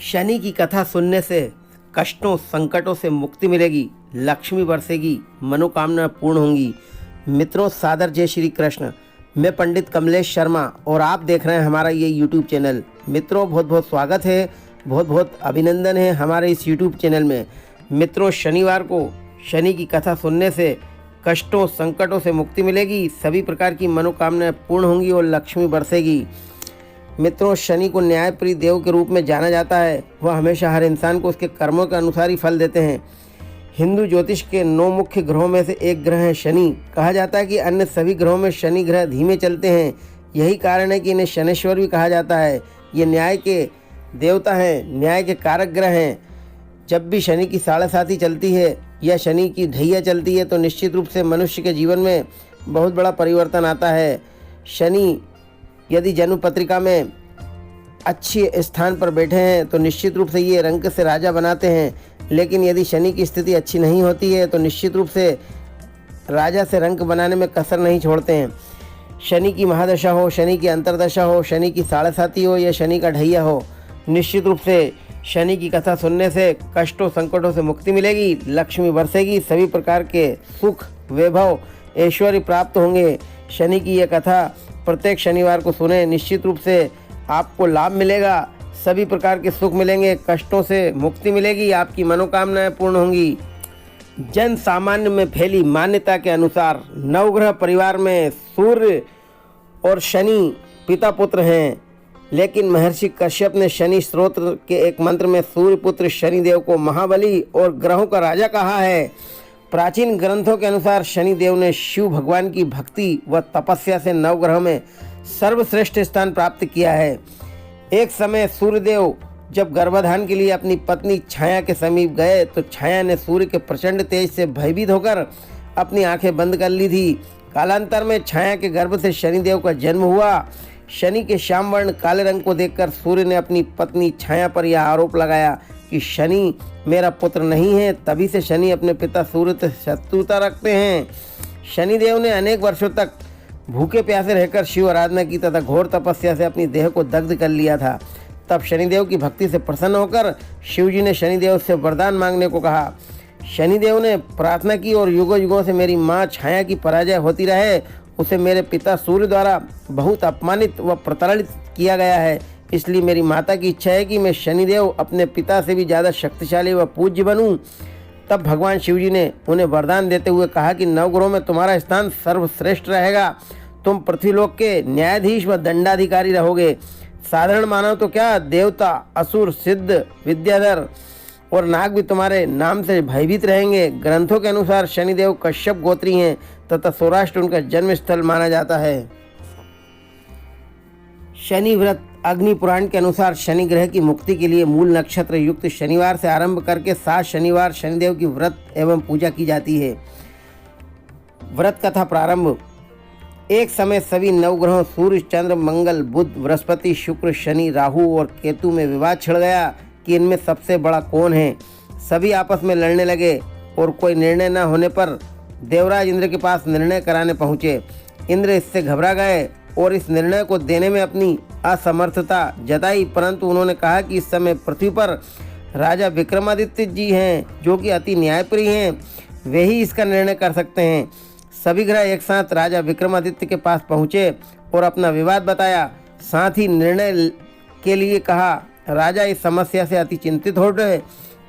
शनि की कथा सुनने से कष्टों संकटों से मुक्ति मिलेगी, लक्ष्मी बरसेगी, मनोकामना पूर्ण होंगी। मित्रों, सादर जय श्री कृष्ण। मैं पंडित कमलेश शर्मा और आप देख रहे हैं हमारा ये यूट्यूब चैनल। मित्रों, बहुत बहुत स्वागत है, बहुत बहुत अभिनंदन है हमारे इस यूट्यूब चैनल में। मित्रों, शनिवार को शनि की कथा सुनने से कष्टों संकटों से मुक्ति मिलेगी, सभी प्रकार की मनोकामनाएं पूर्ण होंगी और लक्ष्मी बरसेगी। मित्रों, शनि को न्यायप्रिय देव के रूप में जाना जाता है। वह हमेशा हर इंसान को उसके कर्मों के अनुसार ही फल देते हैं। हिंदू ज्योतिष के 9 मुख्य ग्रहों में से एक ग्रह है शनि। कहा जाता है कि अन्य सभी ग्रहों में शनि ग्रह धीमे चलते हैं। यही कारण है कि इन्हें शनेश्वर भी कहा जाता है। ये न्याय के देवता हैं, न्याय के कारक ग्रह हैं। जब भी शनि की 7.5 चलती है या शनि की ढैया चलती है तो निश्चित रूप से मनुष्य के जीवन में बहुत बड़ा परिवर्तन आता है। शनि यदि जन्म पत्रिका में अच्छे स्थान पर बैठे हैं तो निश्चित रूप से ये रंक से राजा बनाते हैं, लेकिन यदि शनि की स्थिति अच्छी नहीं होती है तो निश्चित रूप से राजा से रंक बनाने में कसर नहीं छोड़ते हैं। शनि की महादशा हो, शनि की अंतर्दशा हो, शनि की 7.5 हो या शनि का ढैया हो, निश्चित रूप से शनि की कथा सुनने से कष्टों संकटों से मुक्ति मिलेगी, लक्ष्मी बरसेगी, सभी प्रकार के सुख वैभव ऐश्वर्य प्राप्त होंगे। शनि की यह कथा प्रत्येक शनिवार को सुने, निश्चित रूप से आपको लाभ मिलेगा, सभी प्रकार के सुख मिलेंगे, कष्टों से मुक्ति मिलेगी, आपकी मनोकामनाएं पूर्ण होंगी। जन सामान्य में फैली मान्यता के अनुसार नवग्रह परिवार में सूर्य और शनि पिता पुत्र हैं, लेकिन महर्षि कश्यप ने शनि स्तोत्र के एक मंत्र में सूर्य पुत्र शनिदेव को महाबली और ग्रहों का राजा कहा है। प्राचीन ग्रंथों के अनुसार शनिदेव ने शिव भगवान की भक्ति व तपस्या से नवग्रह में सर्वश्रेष्ठ स्थान प्राप्त किया है। एक समय सूर्यदेव जब गर्भाधान के लिए अपनी पत्नी छाया के समीप गए तो छाया ने सूर्य के प्रचंड तेज से भयभीत होकर अपनी आंखें बंद कर ली थी। कालांतर में छाया के गर्भ से शनिदेव का जन्म हुआ। शनि के श्याम वर्ण काले रंग को देखकर सूर्य ने अपनी पत्नी छाया पर यह आरोप लगाया कि शनि मेरा पुत्र नहीं है। तभी से शनि अपने पिता सूर्य से शत्रुता रखते हैं। शनिदेव ने अनेक वर्षों तक भूखे प्यासे रहकर शिव आराधना की तथा घोर तपस्या से अपनी देह को दग्ध कर लिया था। तब शनिदेव की भक्ति से प्रसन्न होकर शिवजी ने शनिदेव से वरदान मांगने को कहा। शनिदेव ने प्रार्थना की और युगों युगों से मेरी माँ छाया की पराजय होती रहे। उसे मेरे पिता सूर्य द्वारा बहुत अपमानित व प्रताड़ित किया गया है, इसलिए मेरी माता की इच्छा है कि मैं शनिदेव अपने पिता से भी ज़्यादा शक्तिशाली व पूज्य बनूं। तब भगवान शिवजी ने उन्हें वरदान देते हुए कहा कि नवग्रहों में तुम्हारा स्थान सर्वश्रेष्ठ रहेगा। तुम पृथ्वीलोक के न्यायाधीश व दंडाधिकारी रहोगे। साधारण मानव तो क्या, देवता, असुर, सिद्ध, विद्याधर और नाग भी तुम्हारे नाम से भयभीत रहेंगे। ग्रंथों के अनुसार शनिदेव कश्यप गोत्री हैं तथा सौराष्ट्र उनका जन्म स्थल माना जाता है। शनि व्रत अग्नि पुराण के अनुसार शनि ग्रह की मुक्ति के लिए मूल नक्षत्र युक्त शनिवार से आरंभ करके 7 शनिवार शनिदेव की व्रत एवं पूजा की जाती है। व्रत कथा प्रारंभ। एक समय सभी नवग्रहों सूर्य, चंद्र, मंगल, बुध, बृहस्पति, शुक्र, शनि, राहु और केतु में विवाद छिड़ गया कि इनमें सबसे बड़ा कौन है। सभी आपस में लड़ने लगे और कोई निर्णय न होने पर देवराज इंद्र के पास निर्णय कराने पहुँचे। इंद्र इससे घबरा गए और इस निर्णय को देने में अपनी असमर्थता जताई, परंतु उन्होंने कहा कि इस समय पृथ्वी पर राजा विक्रमादित्य जी हैं जो कि अति न्यायप्रिय हैं, वे ही इसका निर्णय कर सकते हैं। सभी ग्रह एक साथ राजा विक्रमादित्य के पास पहुँचे और अपना विवाद बताया, साथ ही निर्णय के लिए कहा। राजा इस समस्या से अति चिंतित हो उठे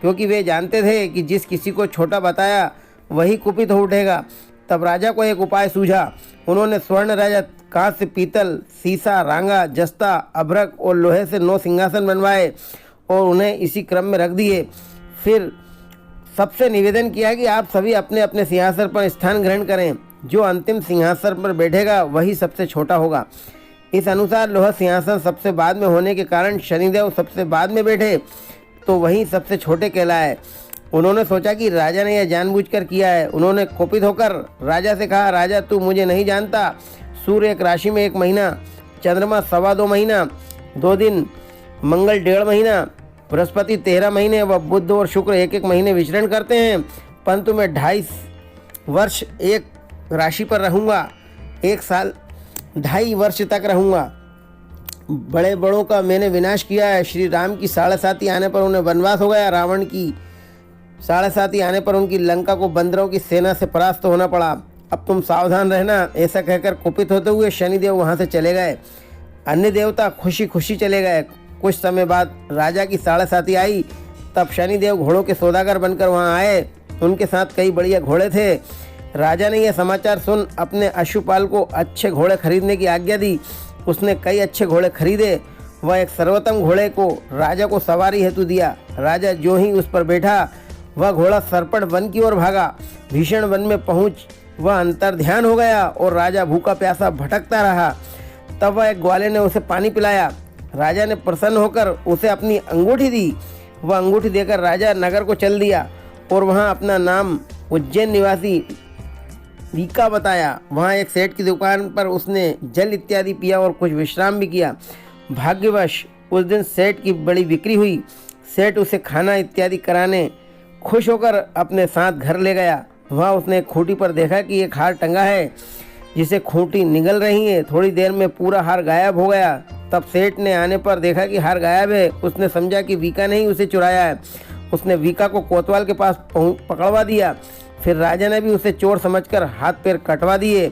क्योंकि वे जानते थे कि जिस किसी को छोटा बताया वही कुपित हो उठेगा। तब राजा को एक उपाय सूझा। उन्होंने स्वर्ण राजा कांस्य, पीतल, सीसा, रांगा, जस्ता, अभ्रक और लोहे से 9 सिंहासन बनवाए और उन्हें इसी क्रम में रख दिए। फिर सबसे निवेदन किया कि आप सभी अपने अपने सिंहासन पर स्थान ग्रहण करें। जो अंतिम सिंहासन पर बैठेगा वही सबसे छोटा होगा। इस अनुसार लोहा सिंहासन सबसे बाद में होने के कारण शनिदेव सबसे बाद में बैठे तो वही सबसे छोटे कहलाए। उन्होंने सोचा कि राजा ने यह जानबूझकर किया है। उन्होंने कुपित होकर राजा से कहा, राजा तू मुझे नहीं जानता। सूर्य एक राशि में 1 महीना, चंद्रमा 2.25 महीना, 2 दिन, मंगल 1.5 महीना, बृहस्पति 13 महीने व बुध और शुक्र 1-1 महीने विचरण करते हैं, परंतु मैं 2.5 वर्ष एक राशि पर रहूँगा, 1 साल 2.5 वर्ष तक रहूँगा। बड़े बड़ों का मैंने विनाश किया है। श्री राम की 7.5 आने पर उन्हें वनवास हो गया। रावण की 7.5 आने पर उनकी लंका को बंदरों की सेना से परास्त होना पड़ा। अब तुम सावधान रहना। ऐसा कहकर कुपित होते हुए शनिदेव वहाँ से चले गए। अन्य देवता खुशी खुशी चले गए। कुछ समय बाद राजा की 7.5 आई। तब शनिदेव घोड़ों के सौदागर बनकर वहाँ आए। उनके साथ कई बढ़िया घोड़े थे। राजा ने यह समाचार सुन अपने अश्वपाल को अच्छे घोड़े खरीदने की आज्ञा दी। उसने कई अच्छे घोड़े खरीदे। वह एक सर्वोत्तम घोड़े को राजा को सवारी हेतु दिया। राजा जो ही उस पर बैठा, वह घोड़ा सरपट वन की ओर भागा। भीषण वन में पहुंच वह अंतर्ध्यान हो गया और राजा भूखा प्यासा भटकता रहा। तब वह एक ग्वाले ने उसे पानी पिलाया। राजा ने प्रसन्न होकर उसे अपनी अंगूठी दी। वह अंगूठी देकर राजा नगर को चल दिया और वहाँ अपना नाम उज्जैन निवासी वीका बताया। वहाँ एक सेठ की दुकान पर उसने जल इत्यादि पिया और कुछ विश्राम भी किया। भाग्यवश उस दिन सेठ की बड़ी बिक्री हुई। सेठ उसे खाना इत्यादि कराने खुश होकर अपने साथ घर ले गया। वहाँ उसने खूंटी पर देखा कि एक हार टंगा है जिसे खूंटी निगल रही है। थोड़ी देर में पूरा हार गायब हो गया। तब सेठ ने आने पर देखा कि हार गायब है। उसने समझा कि वीका ने ही उसे चुराया है। उसने वीका को कोतवाल के पास पकड़वा दिया। फिर राजा ने भी उसे चोर समझकर हाथ पैर कटवा दिए।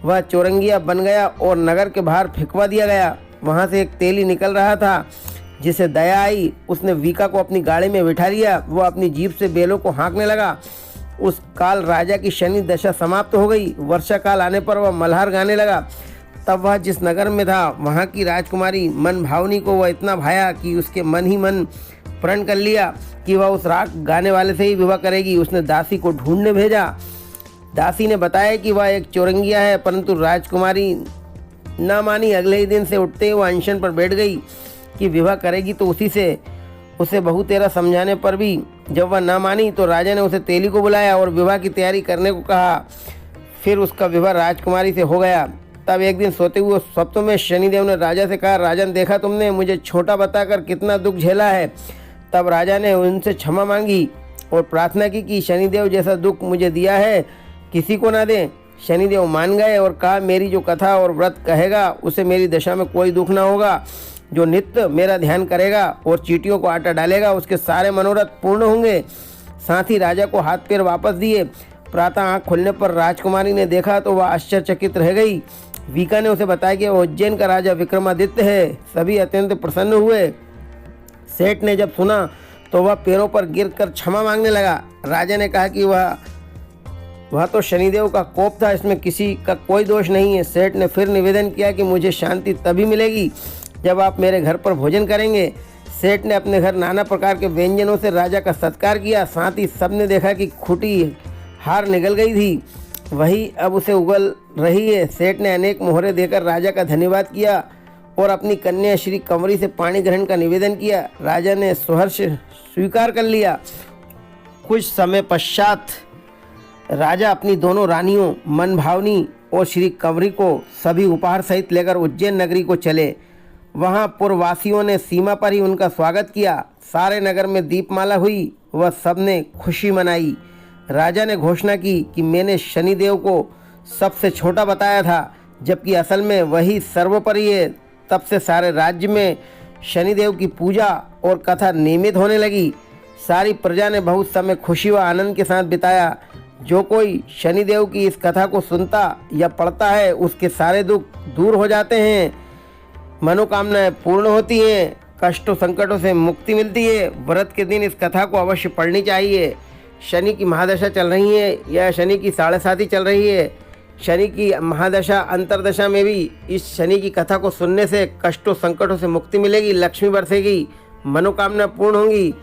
वह चौरंगिया बन गया और नगर के बाहर फेंकवा दिया गया। वहाँ से एक तेली निकल रहा था जिसे दया आई। उसने वीका को अपनी गाड़ी में बिठा लिया। वह अपनी जीप से बैलों को हाँकने लगा। उस काल राजा की शनि दशा समाप्त हो गई। वर्षा काल आने पर वह मल्हार गाने लगा। तब वह जिस नगर में था, वहाँ की राजकुमारी मन भावनी को वह इतना भाया कि उसके मन ही मन प्रण कर लिया कि वह उस राग गाने वाले से ही विवाह करेगी। उसने दासी को ढूंढने भेजा। दासी ने बताया कि वह एक चौरंगिया है, परंतु राजकुमारी न मानी। अगले ही दिन से उठते ही वह अनशन पर बैठ गई कि विवाह करेगी तो उसी से। उसे बहु तेरा समझाने पर भी जब वह न मानी तो राजा ने उसे तेली को बुलाया और विवाह की तैयारी करने को कहा। फिर उसका विवाह राजकुमारी से हो गया। तब एक दिन सोते हुए स्वप्न में शनिदेव ने राजा से कहा, राजन देखा तुमने मुझे छोटा बताकर कितना दुख झेला है। तब राजा ने उनसे क्षमा मांगी और प्रार्थना की कि शनिदेव जैसा दुख मुझे दिया है किसी को ना दें। शनिदेव मान गए और कहा, मेरी जो कथा और व्रत कहेगा उसे मेरी दशा में कोई दुख ना होगा। जो नित्य मेरा ध्यान करेगा और चींटियों को आटा डालेगा उसके सारे मनोरथ पूर्ण होंगे। साथ ही राजा को हाथ पैर वापस दिए। प्रातः आँख खुलने पर राजकुमारी ने देखा तो वह आश्चर्यचकित रह गई। वीका ने उसे बताया कि वह उज्जैन का राजा विक्रमादित्य है। सभी अत्यंत प्रसन्न हुए। सेठ ने जब सुना तो वह पैरों पर गिरकर क्षमा मांगने लगा। राजा ने कहा कि वह तो शनिदेव का कोप था, इसमें किसी का कोई दोष नहीं है। सेठ ने फिर निवेदन किया कि मुझे शांति तभी मिलेगी जब आप मेरे घर पर भोजन करेंगे। सेठ ने अपने घर नाना प्रकार के व्यंजनों से राजा का सत्कार किया। साथ ही सबने देखा कि खूंटी हार निकल गई थी, वही अब उसे उगल रही है। सेठ ने अनेक मोहरे देकर राजा का धन्यवाद किया और अपनी कन्या श्री कंवरी से पाणी ग्रहण का निवेदन किया। राजा ने सहर्ष स्वीकार कर लिया। कुछ समय पश्चात राजा अपनी दोनों रानियों मन भावनी और श्री कंवरी को सभी उपहार सहित लेकर उज्जैन नगरी को चले। वहाँ पुरवासियों ने सीमा पर ही उनका स्वागत किया। सारे नगर में दीपमाला हुई। वह सबने खुशी मनाई। राजा ने घोषणा की कि मैंने शनिदेव को सबसे छोटा बताया था, जबकि असल में वही सर्वोपरि है। तब से सारे राज्य में शनिदेव की पूजा और कथा नियमित होने लगी। सारी प्रजा ने बहुत समय खुशी व आनंद के साथ बिताया। जो कोई शनिदेव की इस कथा को सुनता या पढ़ता है उसके सारे दुख दूर हो जाते हैं, मनोकामनाएं पूर्ण होती हैं, कष्टों संकटों से मुक्ति मिलती है। व्रत के दिन इस कथा को अवश्य पढ़नी चाहिए। शनि की महादशा चल रही है या शनि की 7.5 चल रही है, शनि की महादशा अंतरदशा में भी इस शनि की कथा को सुनने से कष्टों संकटों से मुक्ति मिलेगी, लक्ष्मी बरसेगी, मनोकामना पूर्ण होंगी।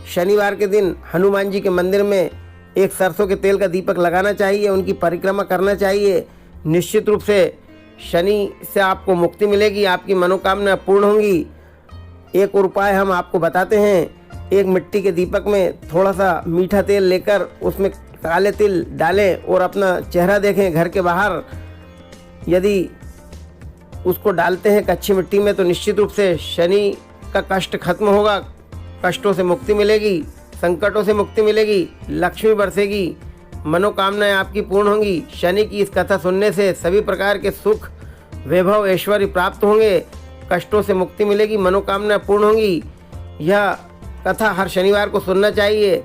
शनिवार के दिन हनुमान जी के मंदिर में एक सरसों के तेल का दीपक लगाना चाहिए, उनकी परिक्रमा करना चाहिए। निश्चित रूप से शनि से आपको मुक्ति मिलेगी, आपकी मनोकामना पूर्ण होंगी। एक और उपाय हम आपको बताते हैं। एक मिट्टी के दीपक में थोड़ा सा मीठा तेल लेकर उसमें काले तिल डालें और अपना चेहरा देखें घर के बाहर। यदि उसको डालते हैं कच्ची मिट्टी में तो निश्चित रूप से शनि का कष्ट खत्म होगा, कष्टों से मुक्ति मिलेगी, संकटों से मुक्ति मिलेगी, लक्ष्मी बरसेगी, मनोकामनाएं आपकी पूर्ण होंगी। शनि की इस कथा सुनने से सभी प्रकार के सुख, वैभव, ऐश्वर्य प्राप्त होंगे। कष्टों से मुक्ति मिलेगी, मनोकामना पूर्ण होंगी। यह कथा हर शनिवार को सुनना चाहिए।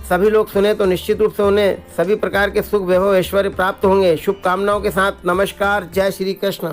सभी लोग सुने तो निश्चित रूप से उन्हें सभी प्रकार के सुख, वैभव, ऐश्वर्य प्राप्त होंगे। शुभकामनाओं के साथ नमस्कार। जय श्री कृष्ण।